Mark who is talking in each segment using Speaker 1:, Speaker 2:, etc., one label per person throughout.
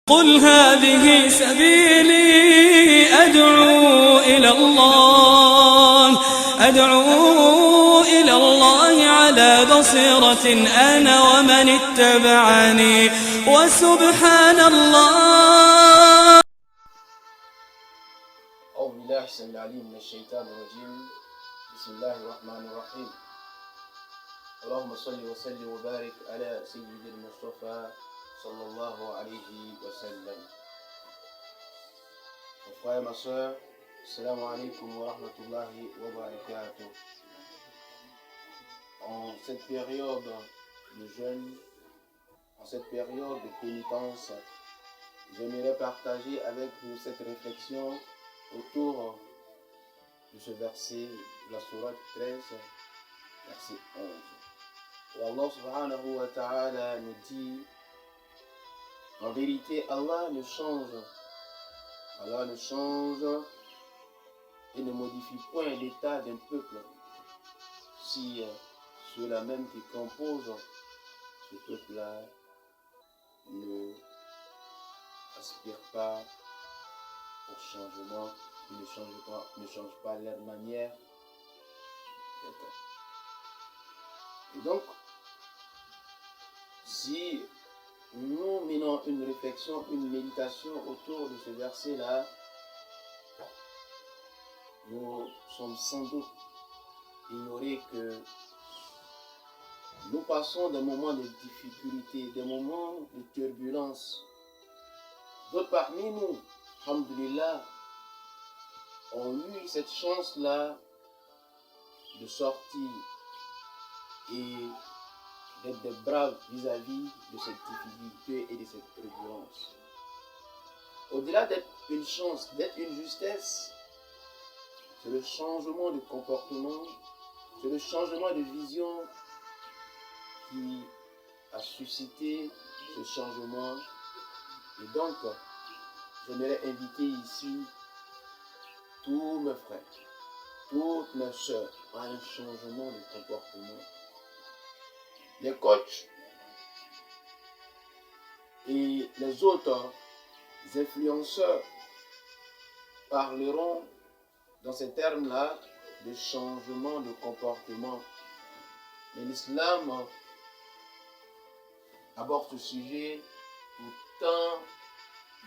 Speaker 1: قل هذه سبيلي أدعو إلى الله على بصيرة أنا ومن اتبعني وسبحان الله.
Speaker 2: أعوذ بالله السميع العليم من الشيطان الرجيم. بسم الله الرحمن الرحيم. اللهم صل وسلم وبارك على سيد المصطفى صلى الله alayhi wa sallam. Mon frère et ma soeur, assalamu alaikum wa rahmatullahi wa barakatuh. En cette période de jeûne, en cette période de pénitence, j'aimerais partager avec vous cette réflexion autour de ce verset de la sourate 13, verset 11. Où Allah subhanahu wa ta'ala nous dit: en vérité, Allah ne change et ne modifie point l'état d'un peuple si ceux-là même qui composent ce peuple-là ne aspirent pas au changement, ils ne changent pas leur manière d'être. Et donc, si nous menons une réflexion, une méditation autour de ce verset-là, nous sommes sans doute ignorés que nous passons des moments de difficulté, des moments de turbulence. D'autres parmi nous, alhamdoulilah, ont eu cette chance-là de sortir et d'être des braves vis-à-vis de cette difficulté et de cette turbulence. Au-delà d'être une chance, d'être une justesse, c'est le changement de comportement, c'est le changement de vision qui a suscité ce changement. Et donc, j'aimerais inviter ici tous mes frères, toutes mes soeurs à un changement de comportement. Les coachs et les autres influenceurs parleront dans ces termes-là de changement de comportement. Mais l'islam aborde ce sujet pourtant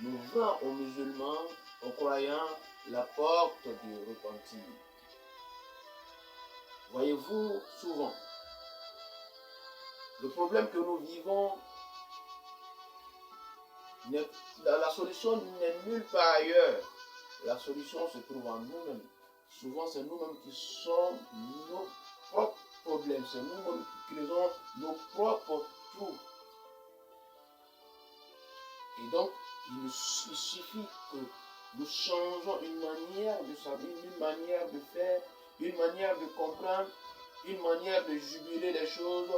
Speaker 2: nous vend aux musulmans, aux croyants, la porte du repentir. Voyez-vous, souvent, le problème que nous vivons, la solution n'est nulle part ailleurs. La solution se trouve en nous-mêmes. Souvent, c'est nous-mêmes qui sommes nos propres problèmes. C'est nous-mêmes qui créons nos propres trous. Et donc, il suffit que nous changeons une manière de savoir, une manière de faire, une manière de comprendre, une manière de jubiler les choses,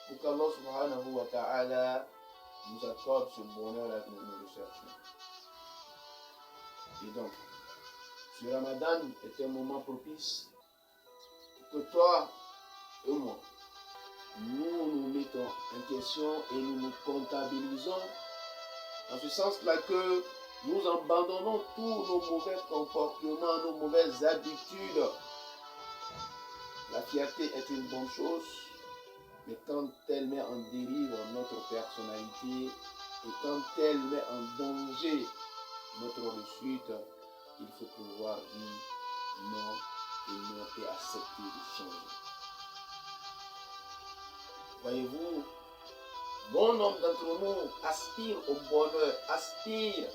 Speaker 2: pour qu'Allah subhanahu wa ta'ala nous accorde ce bonheur que nous recherchons. Et donc, ce Ramadan est un moment propice que toi et moi, nous mettons en question et nous nous comptabilisons en ce sens-là que nous abandonnons tous nos mauvais comportements, nos mauvaises habitudes. La fierté est une bonne chose, mais quand elle met en dérive notre personnalité et quand elle met en danger notre réussite, il faut pouvoir dire non et accepter de changer. Voyez-vous, bon nombre d'entre nous aspirent au bonheur, aspirent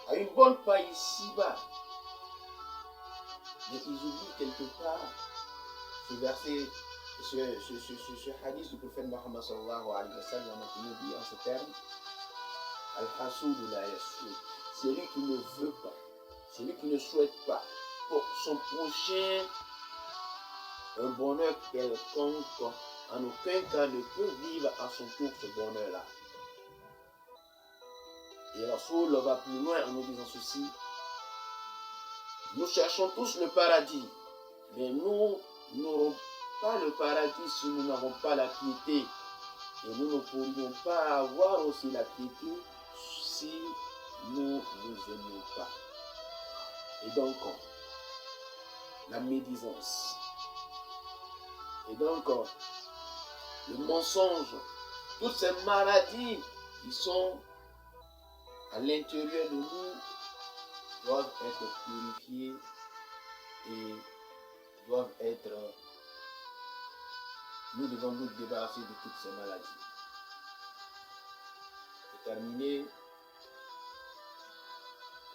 Speaker 2: à une bonne paix ici-bas, mais ils oublient quelque part ce verset, ce hadith du prophète Muhammad sallallahu alayhi wa sallam qui nous dit en ces termes: Al-Hasoud la Yasoud, celui qui ne veut pas, celui qui ne souhaite pas pour son prochain un bonheur quelconque, en aucun cas ne peut vivre à son tour ce bonheur-là. Et Rasoul va plus loin en nous disant ceci: nous cherchons tous le paradis, mais nous n'aurons pas le paradis si nous n'avons pas la piété. Et nous ne pourrions pas avoir aussi la piété nous aimions pas. Et donc, la médisance. Et donc, le mensonge, toutes ces maladies qui sont à l'intérieur de nous doivent être purifiées et doivent être... Nous devons nous débarrasser de toutes ces maladies. Pour terminer,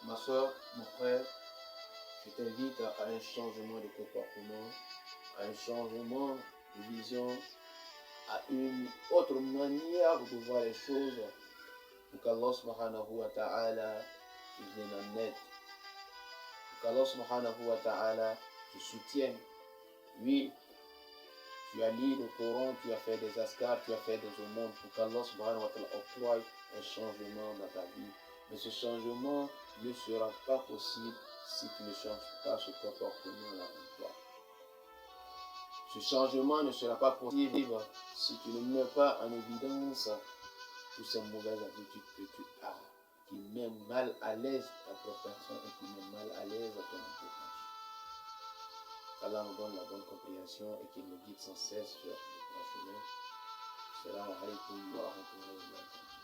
Speaker 2: ma soeur, mon frère, je t'invite à un changement de comportement, à un changement de vision, à une autre manière de voir les choses pour qu'Allah subhanahu wa ta'ala te vienne en aide, pour qu'Allah subhanahu wa ta'ala te soutienne. Oui, tu as lu le Coran, tu as fait des askars, tu as fait des aumônes pour qu'Allah subhanahu wa ta'ala octroie un changement dans ta vie. Mais ce changement ne sera pas possible si tu ne changes pas ce comportement-là en toi. Ce changement ne sera pas possible si tu ne mets pas en évidence toutes ces mauvaises habitudes que tu as, qui mettent mal à l'aise ta propre personne et qui mettent mal à l'aise ton entourage. Qu'Allah nous donne la bonne compréhension et qu'il nous guide sans cesse sur le droit chemin. Assalamu alaikum wa rahmatullahi wa barakatuh.